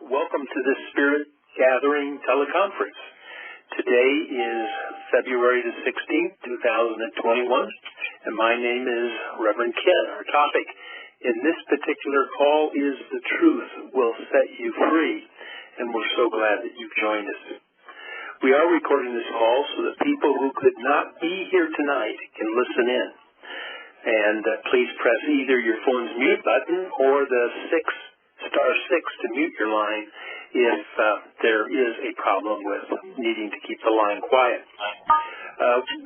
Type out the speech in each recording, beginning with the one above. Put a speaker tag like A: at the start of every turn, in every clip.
A: welcome to this Spirit Gathering teleconference. Today is February the 16th, 2021, and my name is Reverend Ken. Our topic in this particular call is The Truth Will Set You Free, and we're so glad that you've joined us. We are recording this call so that people who could not be here tonight can listen in. And please press either your phone's mute button or the *6 to mute your line if there is a problem with needing to keep the line quiet.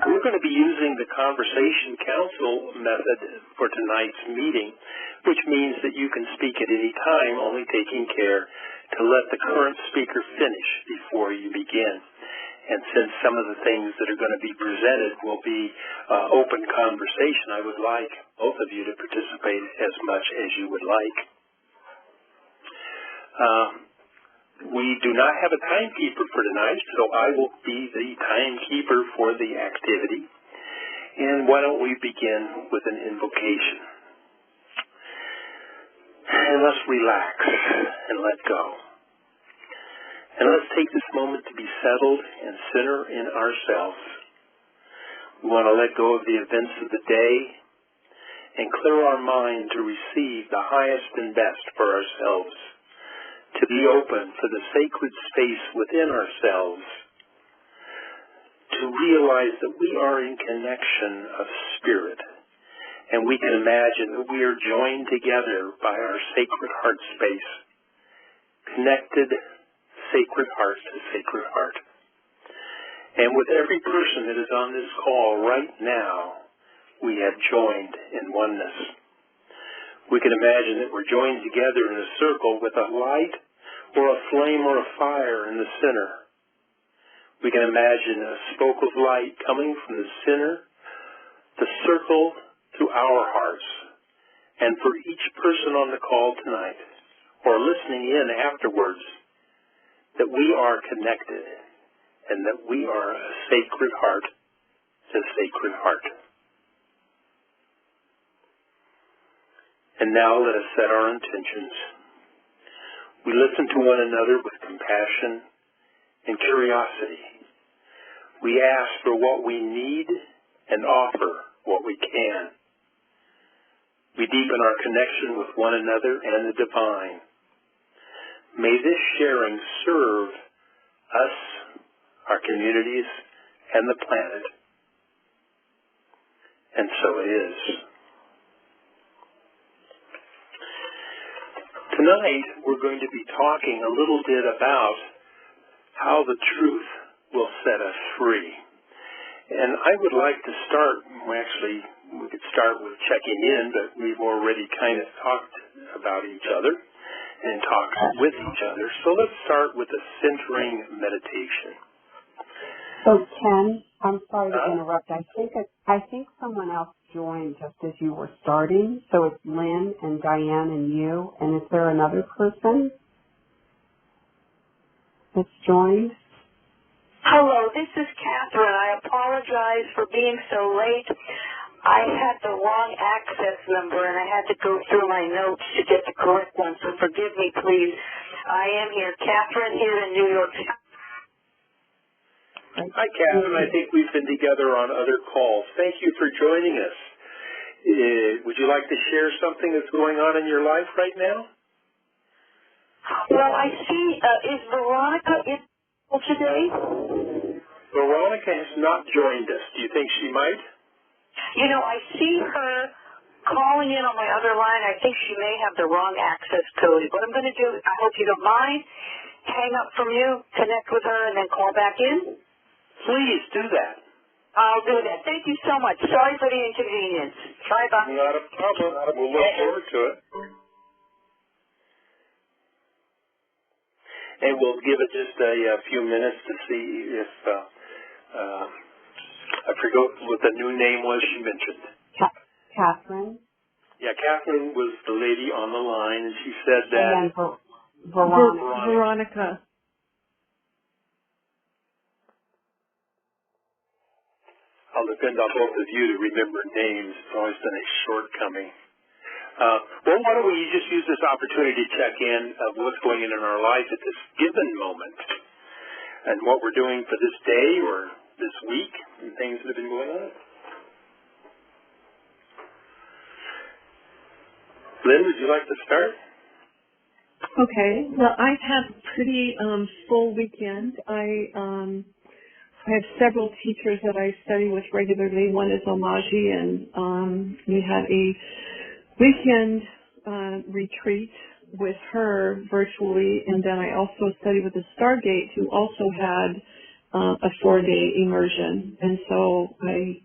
A: We're going to be using the conversation council method for tonight's meeting, which means that you can speak at any time, only taking care to let the current speaker finish before you begin. And since some of the things that are going to be presented will be open conversation, I would like both of you to participate as much as you would like. We do not have a timekeeper for tonight, so I will be the timekeeper for the activity. And why don't we begin with an invocation? And let's relax and let go. And let's take this moment to be settled and center in ourselves. We want to let go of the events of the day and clear our mind to receive the highest and best for ourselves, to be open for the sacred space within ourselves, to realize that we are in connection of spirit, and we can imagine that we are joined together by our sacred heart space, connected sacred heart to sacred heart. And with every person that is on this call right now, we have joined in oneness. We can imagine that we're joined together in a circle with a light or a flame or a fire in the center. We can imagine a spoke of light coming from the center, the circle to our hearts. And for each person on the call tonight, or listening in afterwards, that we are connected and that we are a sacred heart to sacred heart. And now let us set our intentions. We listen to one another with compassion and curiosity. We ask for what we need and offer what we can. We deepen our connection with one another and the divine. May this sharing serve us, our communities, and the planet. And so it is. Tonight, we're going to be talking a little bit about how the truth will set us free. And I would like to start, we could start with checking in, but we've already kind of talked about each other and talk with each other. So let's start with a centering meditation.
B: So Ken, I'm sorry to interrupt. I think someone else joined just as you were starting. So it's Lynn and Diane and you. And is there another person that's joined?
C: Hello, this is Catherine. I apologize for being so late. I had the wrong access number, and I had to go through my notes to get the correct one, so forgive me, please. I am here. Catherine here in New York City.
A: Hi, Catherine. I think we've been together on other calls. Thank you for joining us. Would you like to share something that's going on in your life right now?
C: Well, I see, is Veronica in today?
A: Veronica has not joined us. Do you think she might?
C: You know, I see her calling in on my other line. I think she may have the wrong access code. What I'm going to do, I hope you don't mind, hang up from you, connect with her, and then call back in.
A: Please do that.
C: I'll do that. Thank you so much. Sorry for the inconvenience. Bye-bye.
A: Not a problem. We'll look forward to it. And we'll give it just a few minutes to see if I forgot what the new name was she mentioned.
B: Catherine?
A: Yeah, Catherine was the lady on the line, and she said that...
B: And then
D: Veronica.
A: I'll depend on both of you to remember names. It's always been a shortcoming. Well, why don't we just use this opportunity to check in of what's going on in our life at this given moment and what we're doing for this day or this week and things that have been going on. Lynn, would you like to start?
D: Okay. Well, I've had a pretty full weekend. I have several teachers that I study with regularly. One is Omaji, and we had a weekend retreat with her virtually, and then I also studied with the Stargate, who also had a 4-day immersion. And so I'm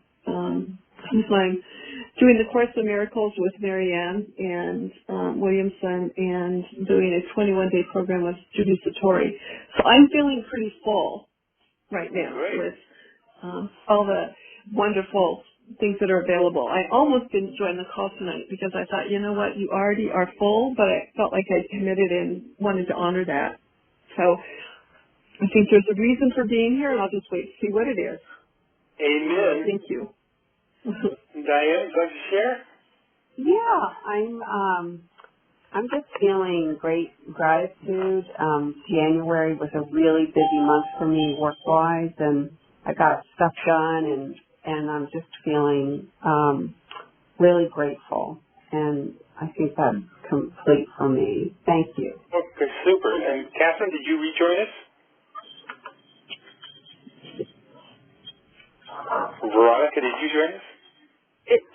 D: doing the Course of Miracles with Marianne and Williamson, and doing a 21-day program with Judy Satori. So I'm feeling pretty full right now.
A: Great.
D: With all the wonderful things that are available. I almost didn't join the call tonight because I thought, you know what, you already are full, but I felt like I committed and wanted to honor that. So I think there's a reason for being here, and I'll just wait to see what it is.
A: Amen.
D: Thank you.
A: Diane, would you like to share?
B: Yeah, I'm just feeling great gratitude. January was a really busy month for me work-wise, and I got stuff done, and I'm just feeling really grateful. And I think that's complete for me. Thank you.
A: Okay, super. And Catherine, did you rejoin us? Veronica, did you join us?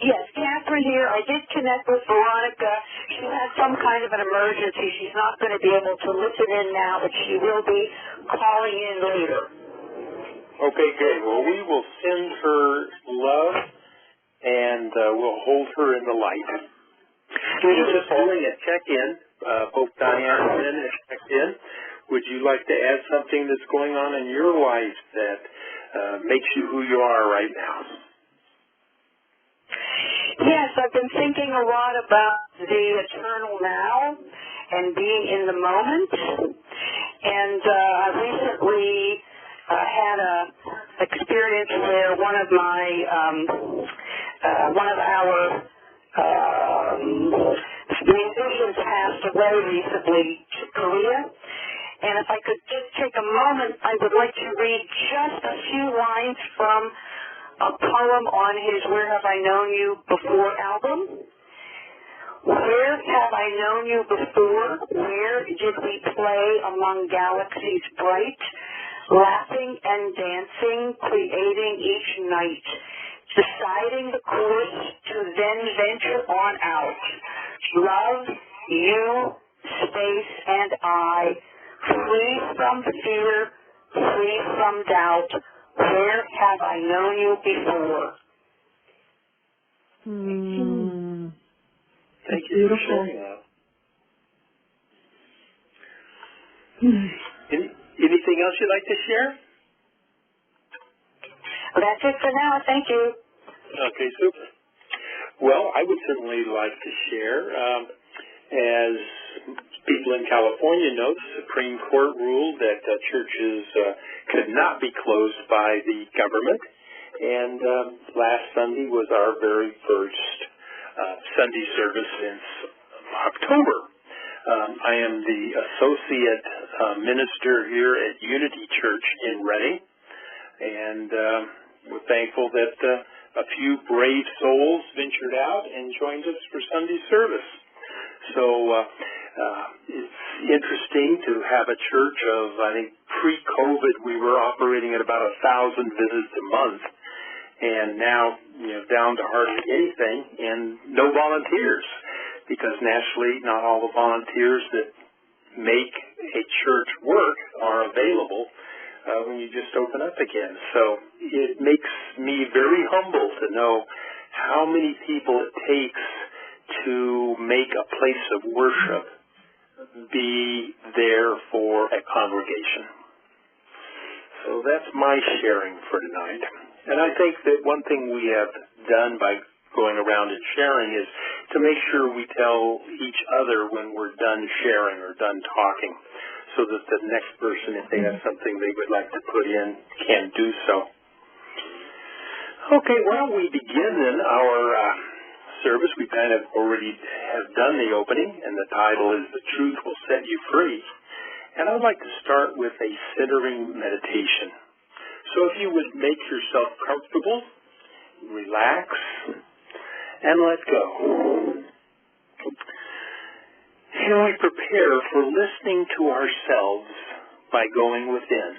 C: Yes, Catherine here. I did connect with Veronica. She had some kind of an emergency. She's not going to be able to listen in now, but she will be calling in later.
A: Okay, good. Well, we will send her love, and we'll hold her in the light. We were just doing a check-in. Both Diane and Lynn have checked in. Would you like to add something that's going on in your life that makes you who you are right now?
C: Yes, I've been thinking a lot about the eternal now and being in the moment. And I recently had a experience where one of our musicians passed away recently to Korea. And if I could just take a moment, I would like to read just a few lines from a poem on his Where Have I Known You Before album. Where have I known you before? Where did we play among galaxies bright, laughing and dancing, creating each night, deciding the course to then venture on out. Love, you, space, and I, free from fear, free from doubt. Where have I known you before?
A: Thank you for sharing that. Anything else you'd like to share?
C: That's it for now. Thank you.
A: Okay, super. Well, I would certainly like to share. As people in California know, the Supreme Court ruled that churches could not be closed by the government. And last Sunday was our very first Sunday service since October. I am the associate minister here at Unity Church in Redding, and we're thankful that a few brave souls ventured out and joined us for Sunday service. So it's interesting to have a church of, I think, pre-COVID, we were operating at about 1,000 visits a month, and now, down to hardly anything and no volunteers, because naturally not all the volunteers that make a church work are available when you just open up again. So it makes me very humble to know how many people it takes to make a place of worship be there for a congregation. So that's my sharing for tonight. And I think that one thing we have done by going around and sharing is to make sure we tell each other when we're done sharing or done talking, so that the next person, if they have something they would like to put in, can do so. Okay, well, we begin then our service, we kind of already have done the opening, and the title is The Truth Will Set You Free. And I would like to start with a centering meditation. So if you would make yourself comfortable, relax, and let go. And we prepare for listening to ourselves by going within,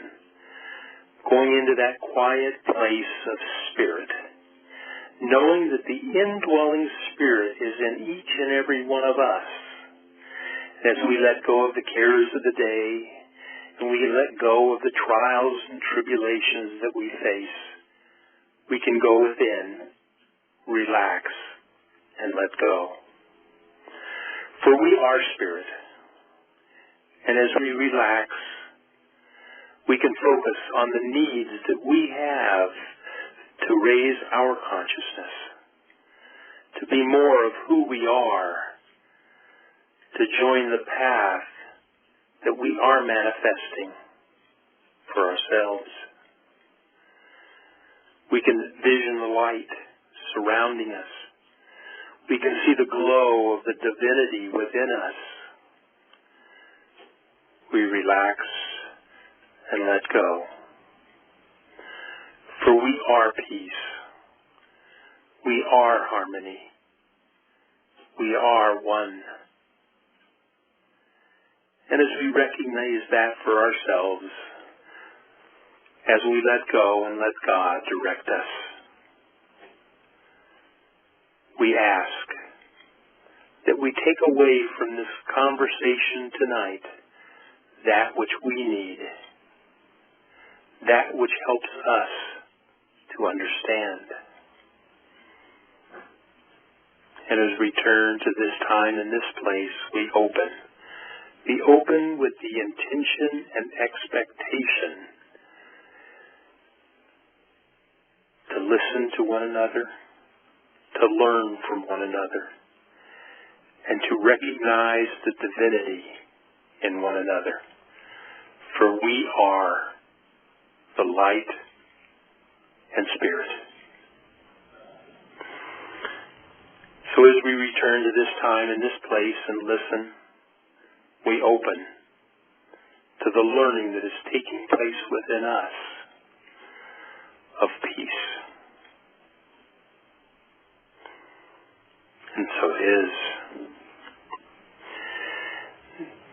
A: going into that quiet place of spirit, knowing that the indwelling spirit is in each and every one of us. As we let go of the cares of the day, and we let go of the trials and tribulations that we face, we can go within, relax, and let go. For we are spirit. And as we relax, we can focus on the needs that we have to raise our consciousness, to be more of who we are, to join the path that we are manifesting for ourselves. We can vision the light surrounding us. We can see the glow of the divinity within us. We relax and let go. For we are peace. We are harmony. We are one. And as we recognize that for ourselves, as we let go and let God direct us, we ask that we take away from this conversation tonight that which we need, that which helps us to understand. And as we turn to this time and this place, we open. Be open with the intention and expectation to listen to one another, to learn from one another, and to recognize the divinity in one another. For we are the light and spirit. So as we return to this time and this place and listen, we open to the learning that is taking place within us of peace. And so it is.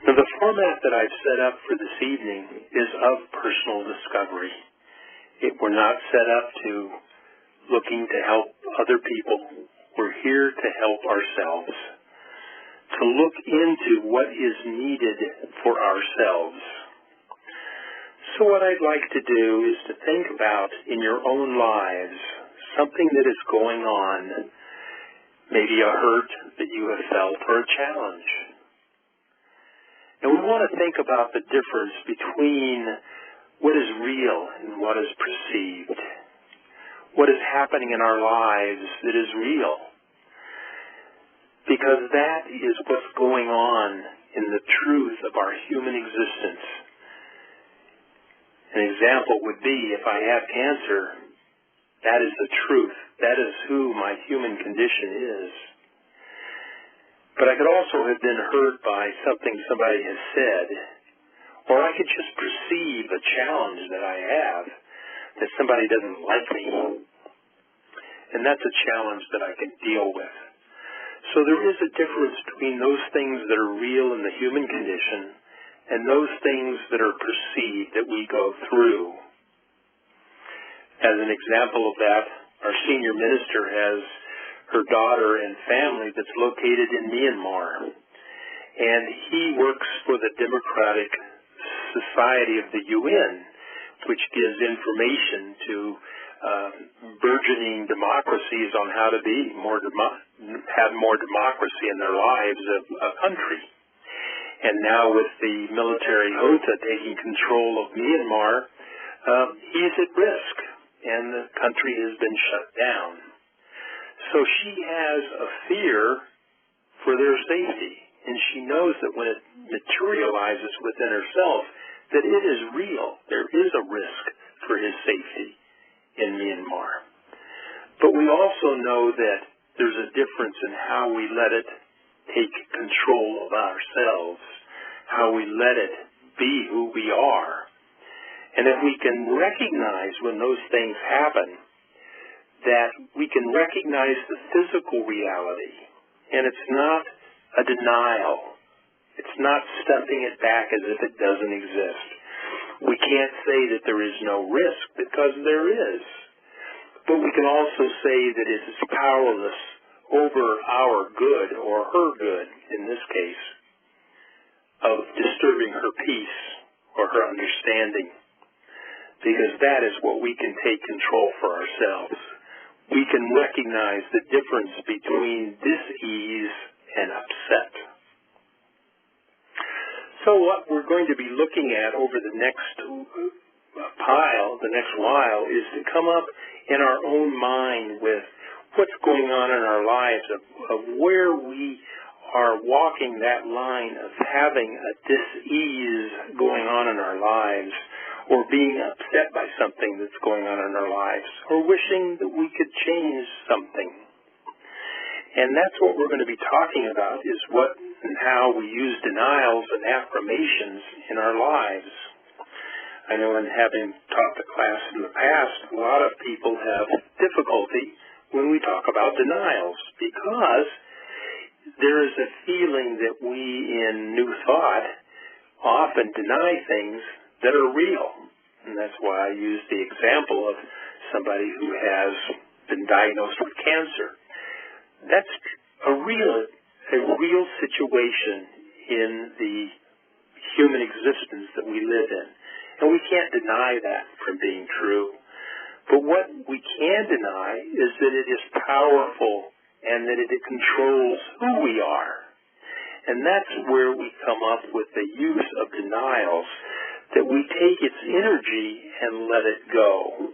A: Now the format that I've set up for this evening is of personal discovery. We're not set up to looking to help other people. We're here to help ourselves, to look into what is needed for ourselves. So what I'd like to do is to think about in your own lives something that is going on, maybe a hurt that you have felt or a challenge. And we want to think about the difference between what is real and what is perceived. What is happening in our lives that is real. Because that is what's going on in the truth of our human existence. An example would be if I have cancer, that is the truth. That is who my human condition is. But I could also have been hurt by something somebody has said, or I could just perceive a challenge that I have, that somebody doesn't like me. And that's a challenge that I can deal with. So there is a difference between those things that are real in the human condition and those things that are perceived that we go through. As an example of that, our senior minister has her daughter and family that's located in Myanmar. And he works for the Democratic Society of the UN, which gives information to burgeoning democracies on how to be have more democracy in their lives of a country. And now with the military junta taking control of Myanmar, he's at risk, and the country has been shut down. So she has a fear for their safety, and she knows that when it materializes within herself, that it is real. There is a risk for his safety in Myanmar. But we also know that there's a difference in how we let it take control of ourselves, how we let it be who we are. And if we can recognize when those things happen, that we can recognize the physical reality, and it's not a denial. It's not stuffing it back as if it doesn't exist. We can't say that there is no risk, because there is. But we can also say that it is powerless over our good, or her good, in this case, of disturbing her peace or her understanding. Because that is what we can take control for ourselves. We can recognize the difference between dis-ease and upset. So what we're going to be looking at over the next while, is to come up in our own mind with what's going on in our lives, of where we are walking that line of having a dis-ease going on in our lives, or being upset by something that's going on in our lives, or wishing that we could change something. And that's what we're going to be talking about, is what and how we use denials and affirmations in our lives. I know in having taught the class in the past, a lot of people have difficulty when we talk about denials, because there is a feeling that we in New Thought often deny things that are real. And that's why I use the example of somebody who has been diagnosed with cancer. That's a real situation in the human existence that we live in. And we can't deny that from being true. But what we can deny is that it is powerful and that it controls who we are. And that's where we come up with the use of denials, that we take its energy and let it go.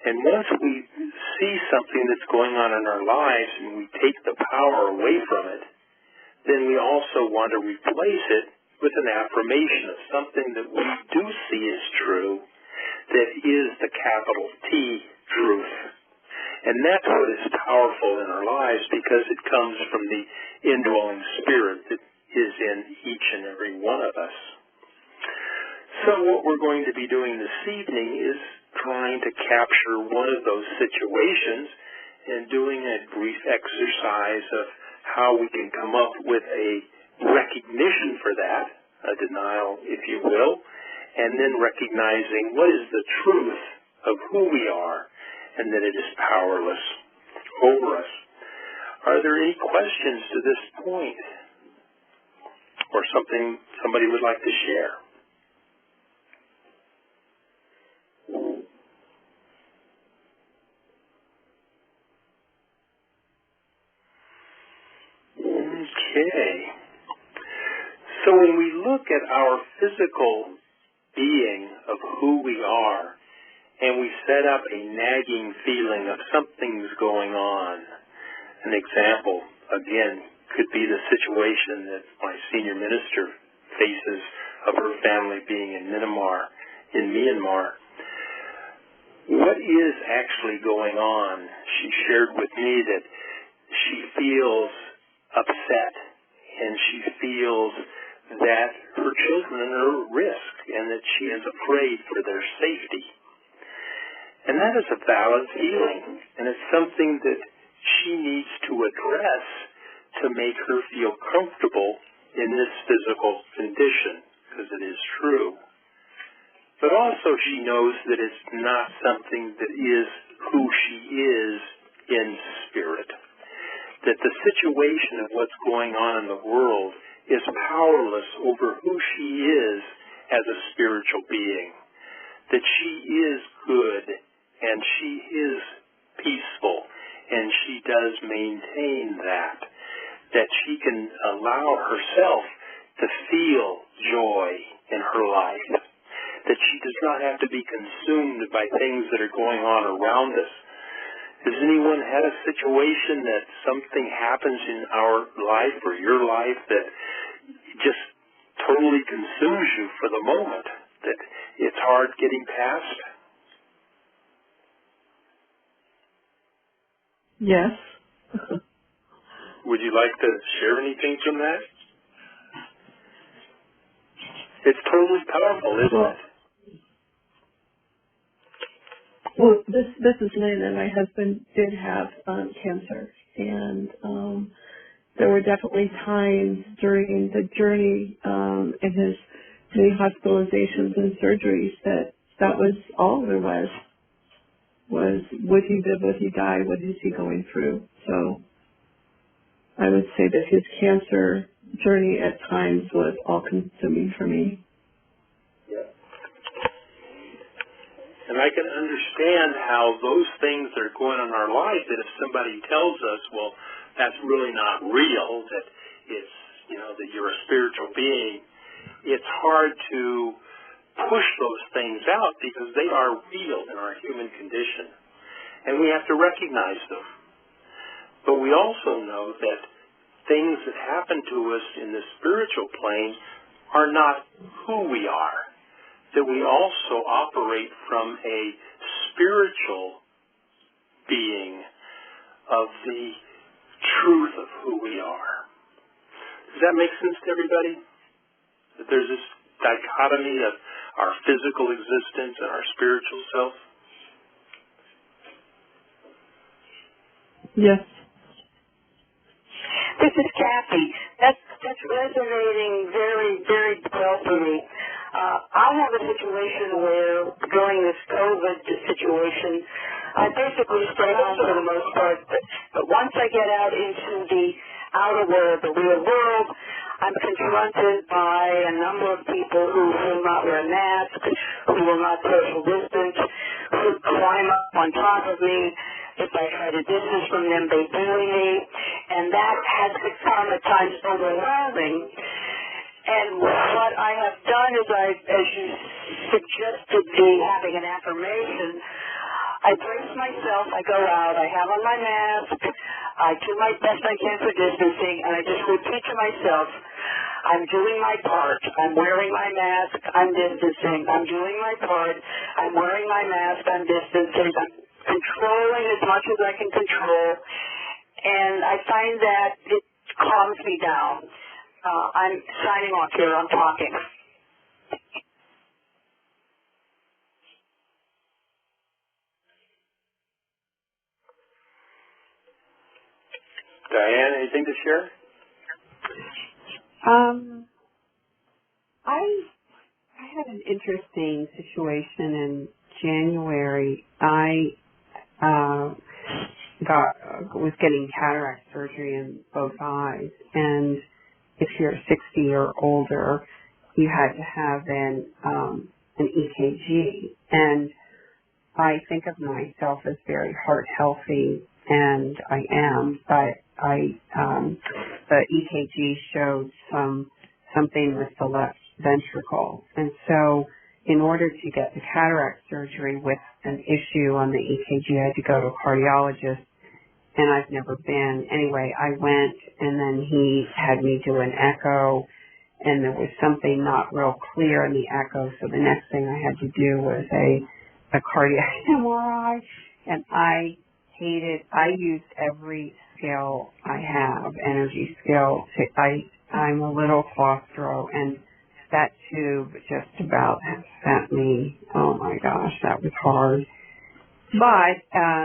A: And once we see something that's going on in our lives and we take the power away from it, then we also want to replace it with an affirmation of something that we do see as true, that is the capital T truth. And that's what is powerful in our lives, because it comes from the indwelling spirit that is in each and every one of us. So what we're going to be doing this evening is trying to capture one of those situations and doing a brief exercise of how we can come up with a recognition for that, a denial, if you will, and then recognizing what is the truth of who we are and that it is powerless over us. Are there any questions to this point, or something somebody would like to share? Okay. So when we look at our physical being of who we are, and we set up a nagging feeling of something's going on, an example, again, could be the situation that my senior minister faces of her family being in Myanmar. What is actually going on? She shared with me that she feels upset, and she feels that her children are at risk and that she is afraid for their safety. And that is a valid feeling, and it's something that she needs to address to make her feel comfortable in this physical condition, because it is true. But also she knows that it's not something that is who she is in spirit. That the situation of what's going on in the world is powerless over who she is as a spiritual being. That she is good, and she is peaceful, and she does maintain that. That she can allow herself to feel joy in her life. That she does not have to be consumed by things that are going on around us. Has anyone had a situation that something happens in our life or your life that just totally consumes you for the moment, that it's hard getting past?
D: Yes.
A: Would you like to share anything from that? It's totally powerful, isn't it?
D: Well, this is Lynn, and my husband did have cancer, and there were definitely times during the journey in his many hospitalizations and surgeries that was all there was would he live, would he die, what is he going through? So I would say that his cancer journey at times was all-consuming for me.
A: Yeah. And I can understand how those things that are going on in our life, that if somebody tells us, well, that's really not real, that it's, that you're a spiritual being, it's hard to push those things out because they are real in our human condition. And we have to recognize them. But we also know that things that happen to us in the spiritual plane are not who we are, that we also operate from a spiritual being of the truth of who we are. Does that make sense to everybody? That there's this dichotomy of our physical existence and our spiritual self?
D: Yes.
C: This is Kathy. That's resonating very, very well for me. I have a situation where during this COVID situation, I basically stay home for the most part, but once I get out into the outer world, the real world, I'm confronted by a number of people who will not wear masks, who will not social distance, who climb up on top of me. If I try to distance from them, they bully me, and that has become at times overwhelming. And what I have done is as you suggested, having an affirmation, I brace myself, I go out, I have on my mask, I do my best I can for distancing, and I just repeat to myself, I'm doing my part, I'm wearing my mask, I'm distancing, I'm doing my part, I'm wearing my mask, I'm distancing, I'm controlling as much as I can control, and I find that it calms me down. I'm signing off here, I'm talking.
A: Diane, anything to share?
B: I had an interesting situation in January. I was getting cataract surgery in both eyes, and if you're 60 or older, you had to have an EKG. And I think of myself as very heart healthy, and I am, but the EKG showed something with the left ventricle. And so in order to get the cataract surgery with an issue on the EKG, I had to go to a cardiologist, and I've never been. Anyway, I went, and then he had me do an echo, and there was something not real clear in the echo, so the next thing I had to do was a cardiac MRI, and I used every skill I have, energy skill. I'm a little claustro, and that tube just about sent me, oh my gosh, that was hard. But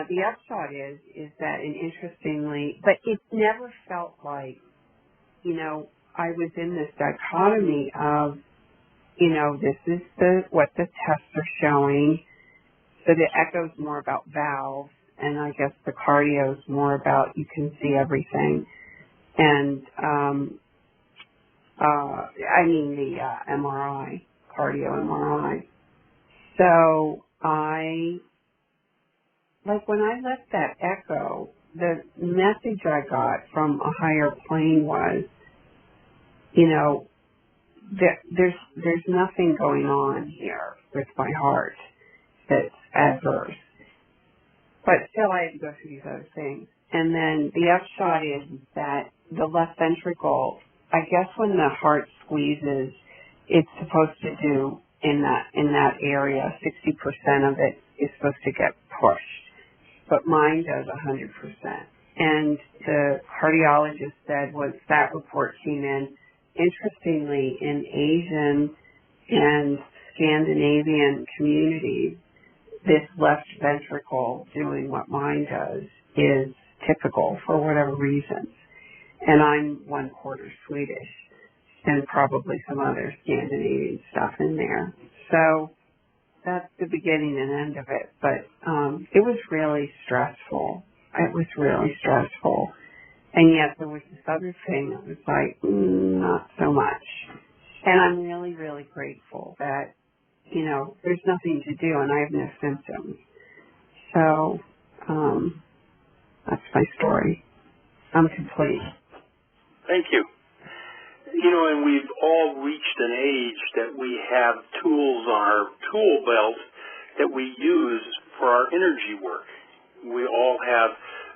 B: the upshot is that, and interestingly, but it never felt like, I was in this dichotomy of, this is what the tests are showing. So the echo's more about valves, and I guess the cardio's more about you can see everything. And the MRI, cardio MRI. So when I left that echo, the message I got from a higher plane was, there's nothing going on here with my heart that's adverse. But still I had to go through these other things. And then the upshot is that the left ventricle, I guess when the heart squeezes, it's supposed to do in that area, 60% of it is supposed to get pushed. But mine does 100%. And the cardiologist said once that report came in, interestingly, in Asian and Scandinavian communities, this left ventricle doing what mine does is typical for whatever reason. And I'm 1/4 Swedish and probably some other Scandinavian stuff in there. So that's the beginning and end of it. But it was really stressful. It was really stressful. And yet there was this other thing that was like, not so much. And I'm really, really grateful that, you know, there's nothing to do and I have no symptoms. So that's my story. I'm complete.
A: Thank you. You know, and we've all reached an age that we have tools on our tool belt that we use for our energy work. We all have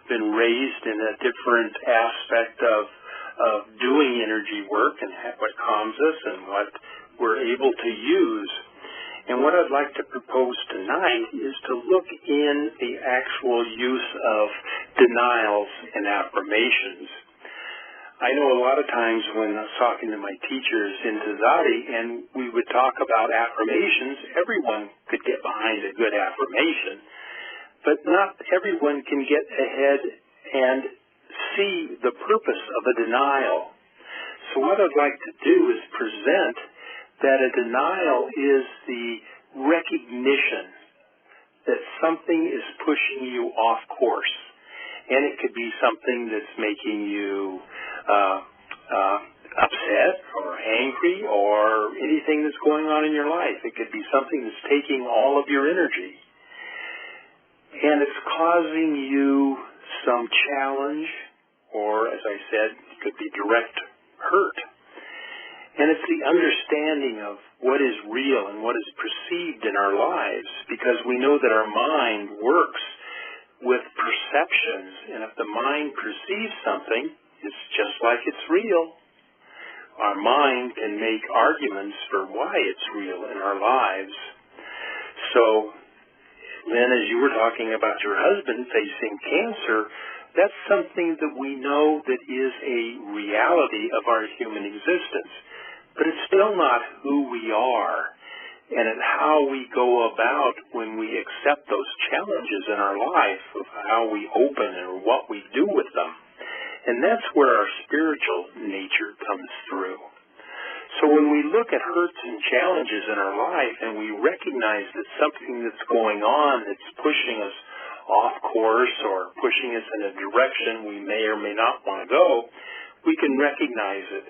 A: been raised in a different aspect of doing energy work and what calms us and what we're able to use. And what I'd like to propose tonight is to look in the actual use of denials and affirmations. I know a lot of times when I was talking to my teachers in Tzaddi and we would talk about affirmations, everyone could get behind a good affirmation, but not everyone can get ahead and see the purpose of a denial. So what I'd like to do is present that a denial is the recognition that something is pushing you off course. And it could be something that's making you upset or angry or anything that's going on in your life. It could be something that's taking all of your energy. And it's causing you some challenge or, as I said, it could be direct hurt. And it's the understanding of what is real and what is perceived in our lives, because we know that our mind works with perceptions, and if the mind perceives something, it's just like it's real. Our mind can make arguments for why it's real in our lives. So, Lynn, as you were talking about your husband facing cancer, that's something that we know that is a reality of our human existence. But it's still not who we are, and it's how we go about when we accept those challenges in our life, of how we open or what we do with them. And that's where our spiritual nature comes through. So when we look at hurts and challenges in our life and we recognize that something that's going on that's pushing us off course or pushing us in a direction we may or may not want to go, we can recognize it.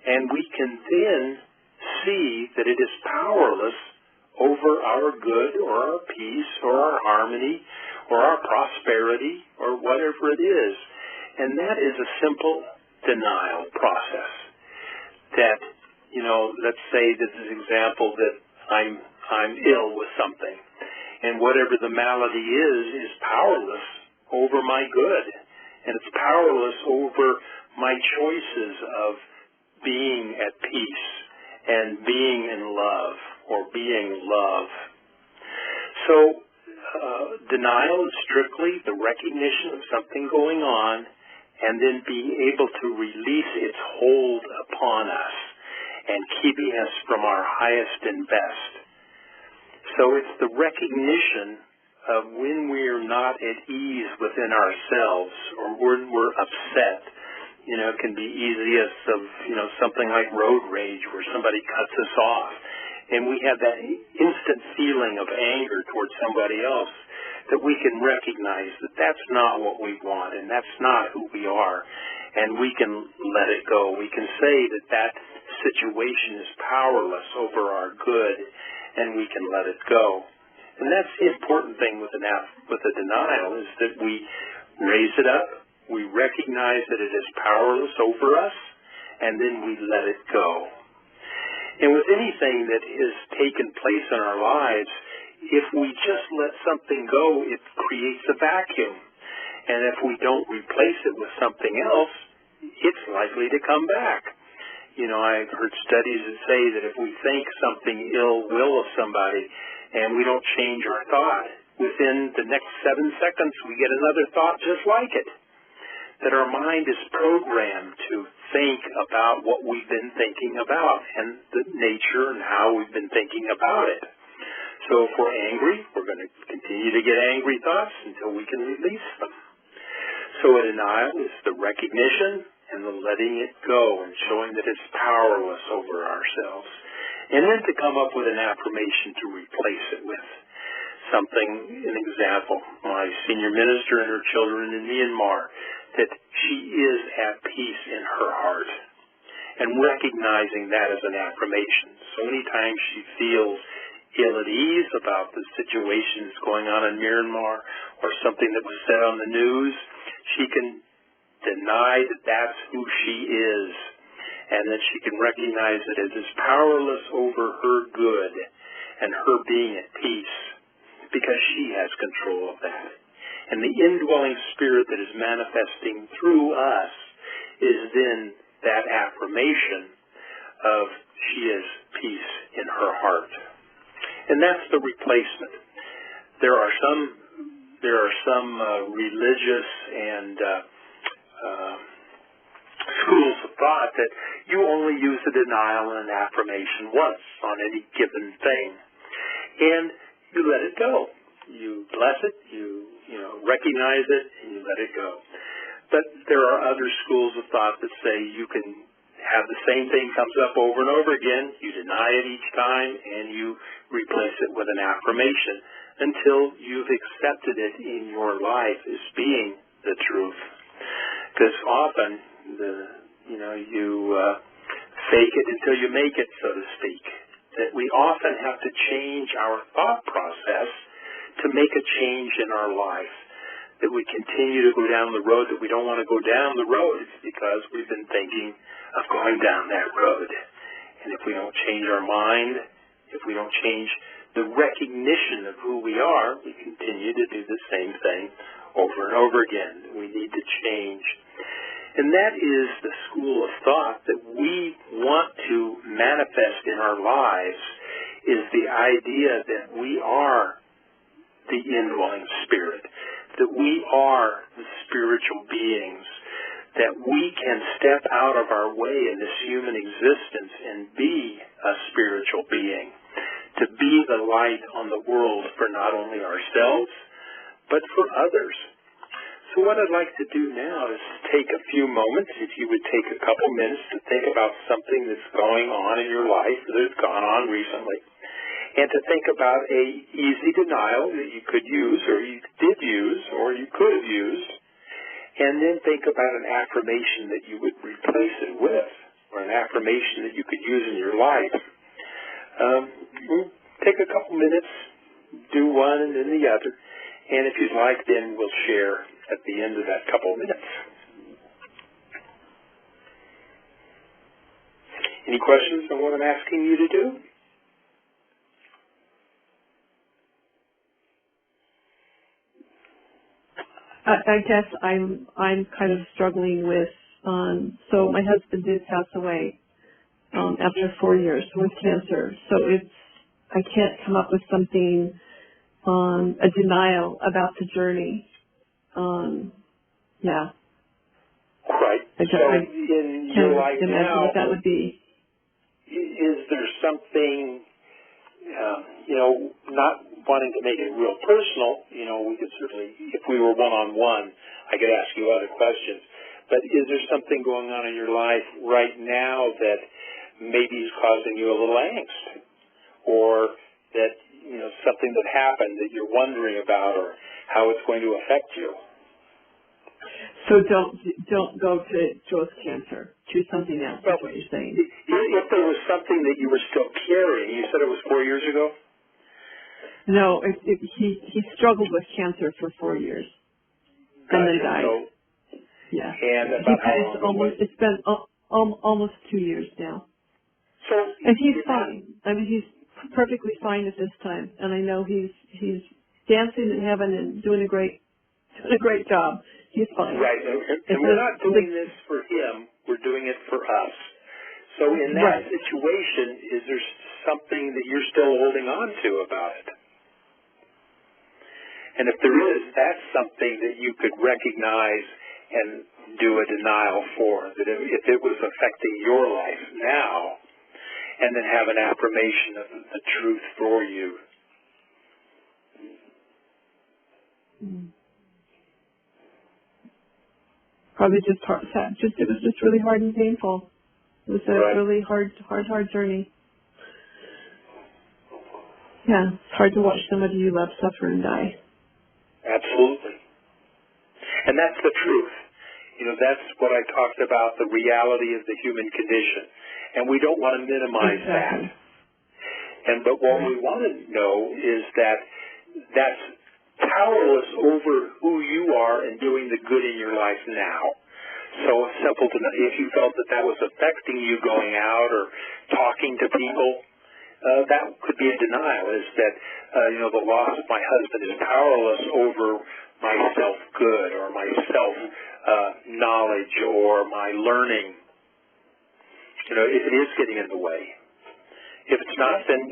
A: And we can then see that it is powerless over our good or our peace or our harmony or our prosperity or whatever it is. And that is a simple denial process. That, you know, let's say this is an example that I'm ill with something. And whatever the malady is powerless over my good. And it's powerless over my choices of being at peace and being in love or being love. So denial is strictly the recognition of something going on and then being able to release its hold upon us and keeping us from our highest and best. So it's the recognition of when we're not at ease within ourselves or when we're upset. You know, it can be easiest of, you know, something like road rage where somebody cuts us off. And we have that instant feeling of anger towards somebody else that we can recognize that that's not what we want and that's not who we are. And we can let it go. We can say that that situation is powerless over our good and we can let it go. And that's the important thing with a denial is that we raise it up. We recognize that it is powerless over us, and then we let it go. And with anything that has taken place in our lives, if we just let something go, it creates a vacuum. And if we don't replace it with something else, it's likely to come back. You know, I've heard studies that say that if we think something ill will of somebody and we don't change our thought, within the next 7 seconds we get another thought just like it. that our mind is programmed to think about what we've been thinking about and the nature and how we've been thinking about it. So if we're angry, we're going to continue to get angry thoughts until we can release them. So a denial is the recognition and the letting it go and showing that it's powerless over ourselves. And then to come up with an affirmation to replace it with. Something, an example, my senior minister and her children in Myanmar, that she is at peace in her heart. And recognizing that as an affirmation. So anytime she feels ill at ease about the situation that's going on in Myanmar or something that was said on the news, she can deny that that's who she is, and that she can recognize that it is powerless over her good and her being at peace, because she has control of that. And the indwelling spirit that is manifesting through us is then that affirmation of she is peace in her heart. And that's the replacement. There are some religious and schools of thought that you only use a denial and an affirmation once on any given thing. And you let it go. You bless it, you recognize it, and you let it go. But there are other schools of thought that say you can have the same thing comes up over and over again, you deny it each time, and you replace it with an affirmation until you've accepted it in your life as being the truth. Because often, you fake it until you make it, so to speak. That we often have to change our thought process to make a change in our life. That we continue to go down the road that we don't want to go down the road because we've been thinking of going down that road. And if we don't change our mind, if we don't change the recognition of who we are, we continue to do the same thing over and over again. We need to change. And that is the school of thought that we want to manifest in our lives, is the idea that we are the indwelling spirit, that we are the spiritual beings, that we can step out of our way in this human existence and be a spiritual being, to be the light on the world for not only ourselves, but for others. So what I'd like to do now is take a few moments, if you would take a couple minutes to think about something that's going on in your life that's gone on recently, and to think about a easy denial that you could use, or you did use, or you could have used, and then think about an affirmation that you would replace it with, or an affirmation that you could use in your life. We'll take a couple minutes, do one and then the other, and if you'd like, then we'll share at the end of that couple minutes. Any questions on what I'm asking you to do?
D: I guess I'm kind of struggling with, so my husband did pass away after 4 years with cancer. So I can't come up with something, a denial about the journey. Yeah.
A: Right. So in your life now,
D: what that would be.
A: Is there something, not wanting to make it real personal, we could certainly, if we were one-on-one, I could ask you other questions. But is there something going on in your life right now that maybe is causing you a little angst? Or that, something that happened that you're wondering about, or how it's going to affect you?
D: So don't go to Joe's cancer. Choose something else, is what you're saying.
A: If there was something that you were still carrying, you said it was 4 years ago?
D: No, he struggled with cancer for 4 years. And then died.
A: So,
D: yeah.
A: And about how long
D: it's been almost 2 years now. And he's fine. I mean, he's perfectly fine at this time. And I know he's dancing in heaven and doing a great job. He's fine.
A: Right. And we're not doing this for him. We're doing it for us. So in that situation, is there something that you're still holding on to about it? And if there is, that's something that you could recognize and do a denial for, that if it was affecting your life now, and then have an affirmation of the truth for you.
D: Probably just it was just really hard and painful. It was a really hard journey. Yeah, it's hard to watch somebody you love suffer and die.
A: Absolutely. And that's the truth. You know, that's what I talked about, the reality of the human condition. And we don't want to minimize that. But what we want to know is that that's powerless over who you are and doing the good in your life now. So it's simple to know. If you felt that was affecting you going out or talking to people, that could be a denial, is that, the loss of my husband is powerless over my self-good or my self-knowledge or my learning. You know, if it is getting in the way. If it's not, then...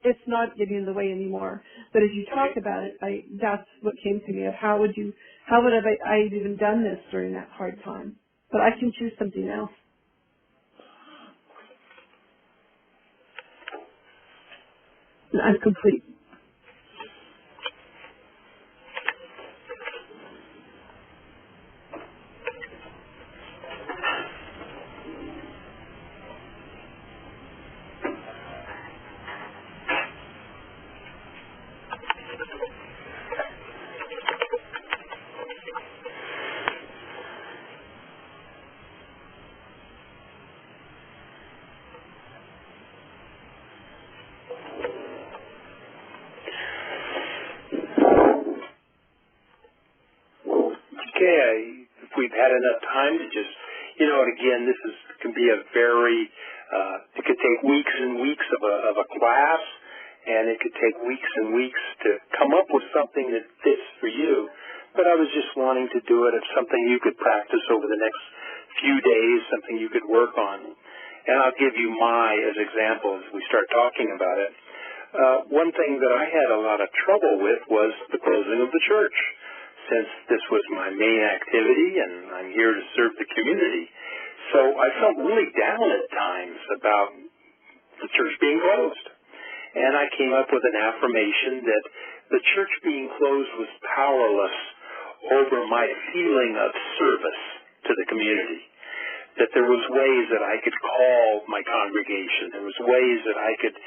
A: It's not getting in the way anymore. But as you talk about it, that's what came to me, of how would I have even done this during that hard time? But I can choose something else. I'm complete. If we've had enough time to just, and again, this can be a very, it could take weeks and weeks of a class, and it could take weeks and weeks to come up with something that fits for you. But I was just wanting to do it as something you could practice over the next few days, something you could work on. And I'll give you as example as we start talking about it. One thing that I had a lot of trouble with was the closing of the church, since this was my main activity and I'm here to serve the community. So I felt really down at times about the church being closed. And I came up with an affirmation that the church being closed was powerless over my feeling of service to the community. That there was ways that I could call my congregation. There was ways that I could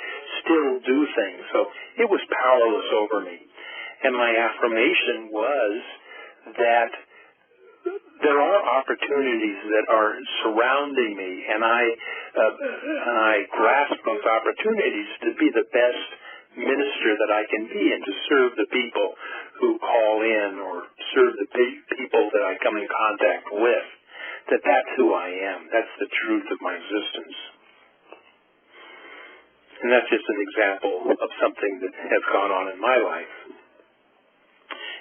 A: still do things. So it was powerless over me. And my affirmation was that there are opportunities that are surrounding me, and I grasp those opportunities to be the best minister that I can be and to serve the people who call in or serve the people that I come in contact with. That's who I am. That's the truth of my existence. And that's just an example of something that has gone on in my life.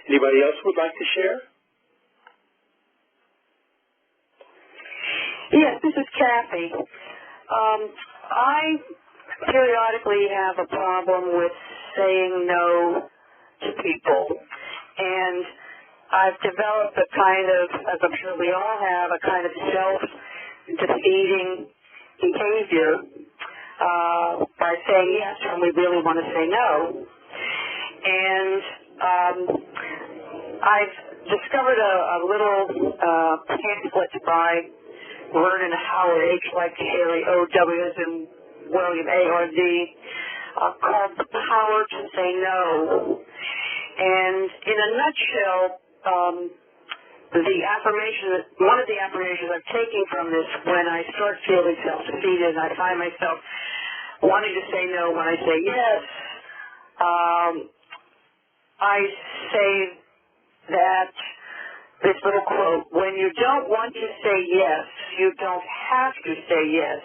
A: Anybody else would like to share?
C: Yes, this is Kathy. I periodically have a problem with saying no to people. And I've developed a kind of, as I'm sure we all have, a kind of self-defeating behavior by saying yes when we really want to say no. And I've discovered a little pamphlet by Vernon Howard, H like Harry, O-W as in William, A-R-D, called The Power to Say No. And in a nutshell, one of the affirmations I'm taking from this, when I start feeling self-defeated and I find myself wanting to say no when I say yes, I say that this little quote, when you don't want to say yes, you don't have to say yes.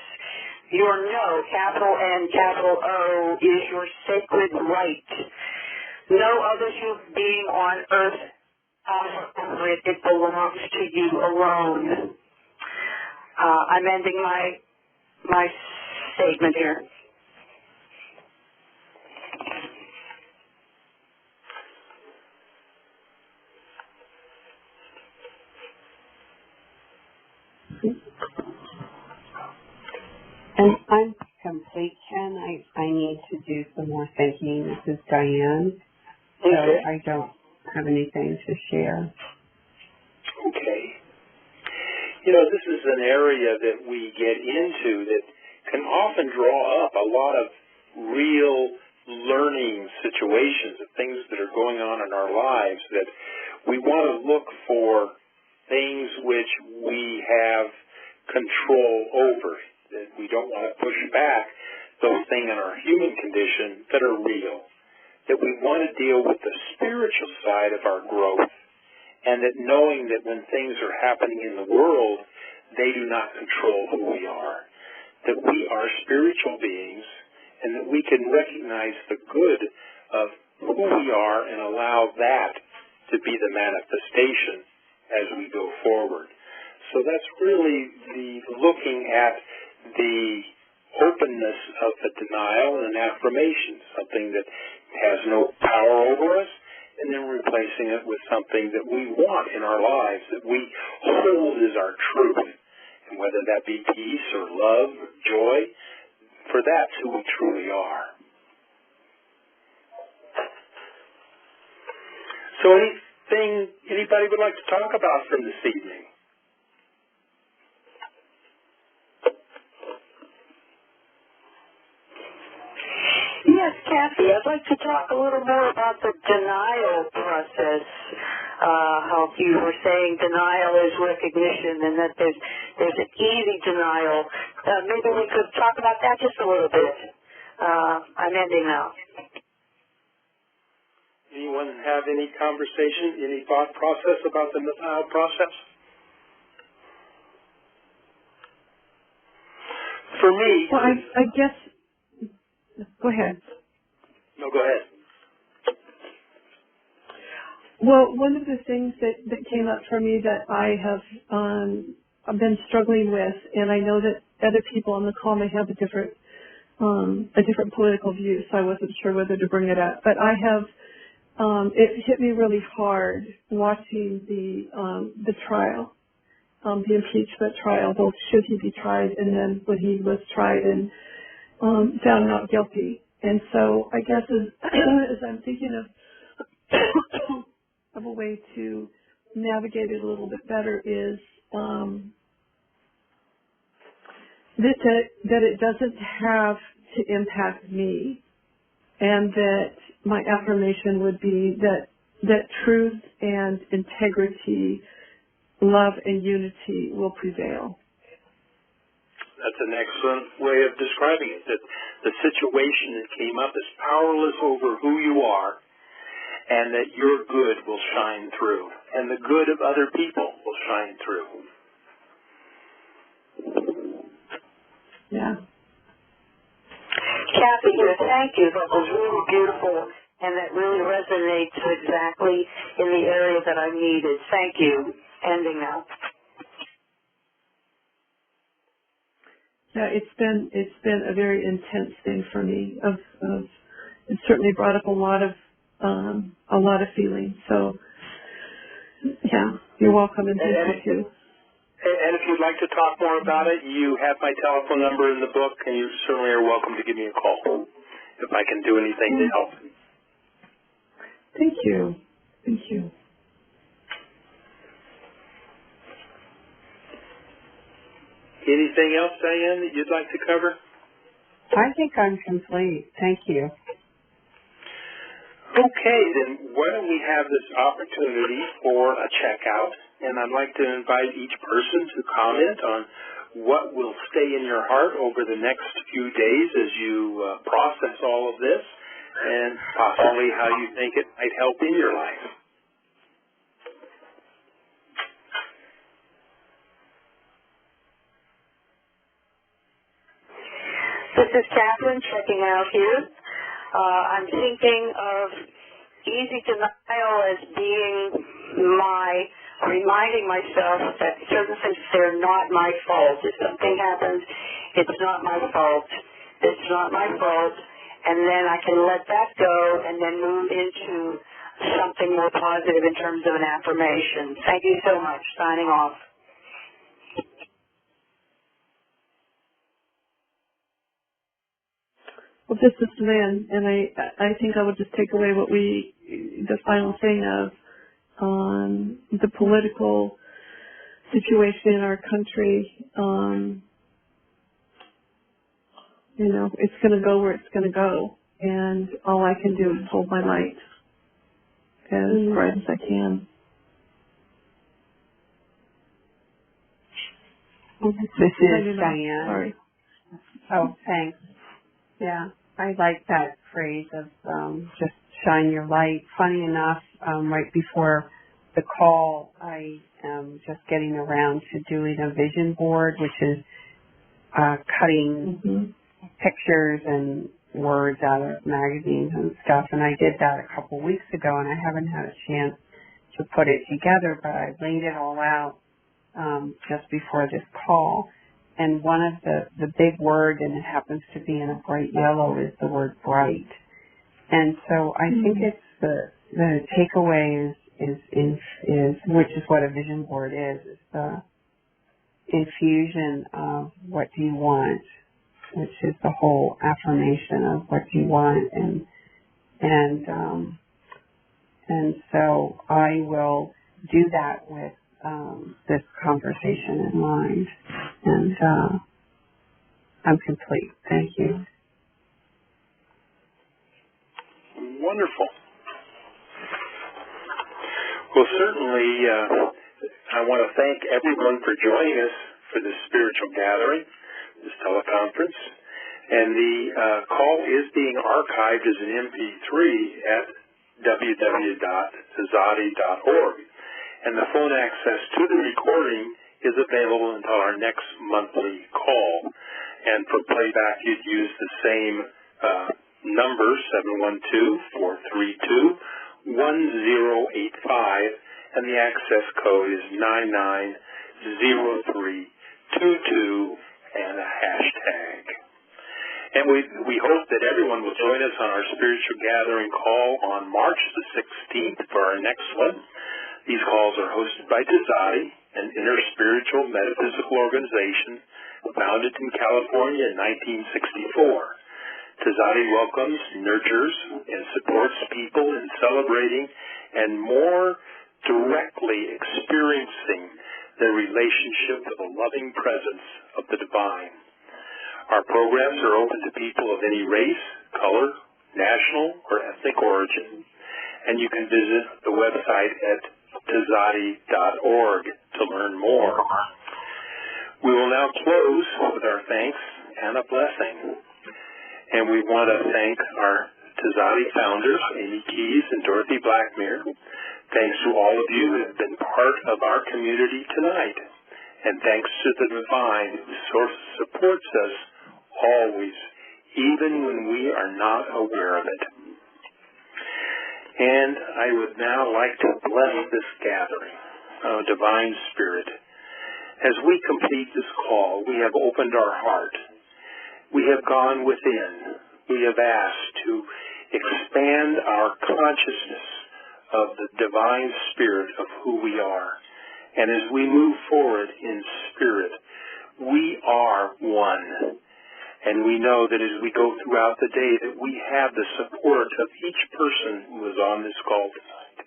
C: Your no, capital N, capital O, is your sacred right. No other human being on earth it belongs to you alone. I'm ending my statement here.
B: I'm complete, Ken. I need to do some more thinking. This is Diane. So I don't have anything to share.
A: Okay. You know, this is an area that we get into that can often draw up a lot of real learning situations of things that are going on in our lives, that we want to look for things which we have control over, that we don't want to push back those things in our human condition that are real, that we want to deal with the spiritual side of our growth, and that knowing that when things are happening in the world, they do not control who we are, that we are spiritual beings, and that we can recognize the good of who we are and allow that to be the manifestation as we go forward. So that's really the looking at the openness of the denial and affirmation, something that has no power over us, and then replacing it with something that we want in our lives, that we hold as our truth. And whether that be peace or love or joy, for that's who we truly are. So anything anybody would like to talk about from this evening?
C: Yes, Kathy, I'd like to talk a little more about the denial process. How you were saying denial is recognition, and that there's an easy denial. Maybe we could talk about that just a little bit. I'm ending now.
A: Anyone have any conversation, any thought process about the denial process? For me...
D: Well, I guess... Go ahead.
A: No, go ahead.
D: Well, one of the things that came up for me that I have been struggling with, and I know that other people on the call may have a different political view, so I wasn't sure whether to bring it up. But I have, it hit me really hard watching the trial, the impeachment trial, both should he be tried and then when he was tried and found not guilty. And so I guess as I'm thinking of a way to navigate it a little bit better is that it doesn't have to impact me, and that my affirmation would be that truth and integrity, love and unity will prevail.
A: That's an excellent way of describing it, that the situation that came up is powerless over who you are, and that your good will shine through, and the good of other people will shine through.
D: Yeah.
C: Kathy, thank you. That was really beautiful, and that really resonates exactly in the area that I needed. Thank you. Ending now.
D: Yeah, it's been a very intense thing for me. It certainly brought up a lot of feeling. So, yeah, you're welcome, and thank you too.
A: And if you'd like to talk more about it, you have my telephone number in the book, and you certainly are welcome to give me a call if I can do anything to help.
D: Thank you. Thank you.
A: Anything else, Diane, that you'd like to cover?
B: I think I'm complete. Thank you.
A: Okay, then why don't we have this opportunity for a checkout, and I'd like to invite each person to comment on what will stay in your heart over the next few days as you process all of this, and possibly how you think it might help in your life.
C: This is Catherine checking out here. I'm thinking of easy denial as being reminding myself that certain things, they're not my fault. If something happens, it's not my fault. It's not my fault. And then I can let that go and then move into something more positive in terms of an affirmation. Thank you so much. Signing off.
D: Well, this is Lynn, and I think I would just take away the final thing of the political situation in our country. It's going to go where it's going to go, and all I can do is hold my light as bright as I can.
B: This is Diane.
D: Sorry.
B: Oh, thanks. Yeah, I like that phrase of just shine your light. Funny enough, right before the call, I am just getting around to doing a vision board, which is cutting pictures and words out of magazines and stuff. And I did that a couple weeks ago, and I haven't had a chance to put it together, but I laid it all out just before this call. And one of the big words, and it happens to be in a bright yellow, is the word bright. And so I think it's the takeaway is which is what a vision board is the infusion of what do you want, which is the whole affirmation of what do you want, and so I will do that with this conversation in mind, and I'm complete. Thank you.
A: Wonderful. Well, certainly, I want to thank everyone for joining us for this spiritual gathering, this teleconference, and the call is being archived as an MP3 at www.tzaddi.org. And the phone access to the recording is available until our next monthly call. And for playback, you'd use the same number, 712-432-1085, and the access code is 990322 and a hashtag. And we hope that everyone will join us on our spiritual gathering call on March the 16th for our next one. These calls are hosted by Tzaddi, an interspiritual metaphysical organization founded in California in 1964. Tzaddi welcomes, nurtures, and supports people in celebrating and more directly experiencing their relationship to the loving presence of the divine. Our programs are open to people of any race, color, national, or ethnic origin, and you can visit the website at tzaddi.org to learn more. We will now close with our thanks and a blessing. And we want to thank our Tzaddi founders, Amy Keys and Dorothy Blackmere. Thanks to all of you who have been part of our community tonight. And thanks to the divine who supports us always, even when we are not aware of it. And I would now like to bless this gathering, Divine Spirit. As we complete this call, we have opened our heart. We have gone within. We have asked to expand our consciousness of the divine spirit of who we are. And as we move forward in spirit, we are one. And we know that as we go throughout the day that we have the support of each person who is on this call tonight.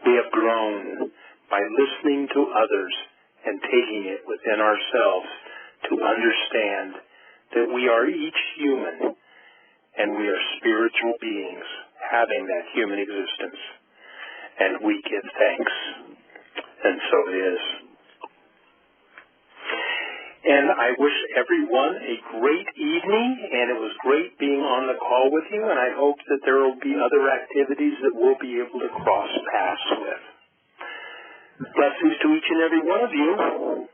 A: We have grown by listening to others and taking it within ourselves to understand that we are each human and we are spiritual beings having that human existence. And we give thanks. And so it is. And I wish everyone a great evening, and it was great being on the call with you, and I hope that there will be other activities that we'll be able to cross paths with. Blessings to each and every one of you.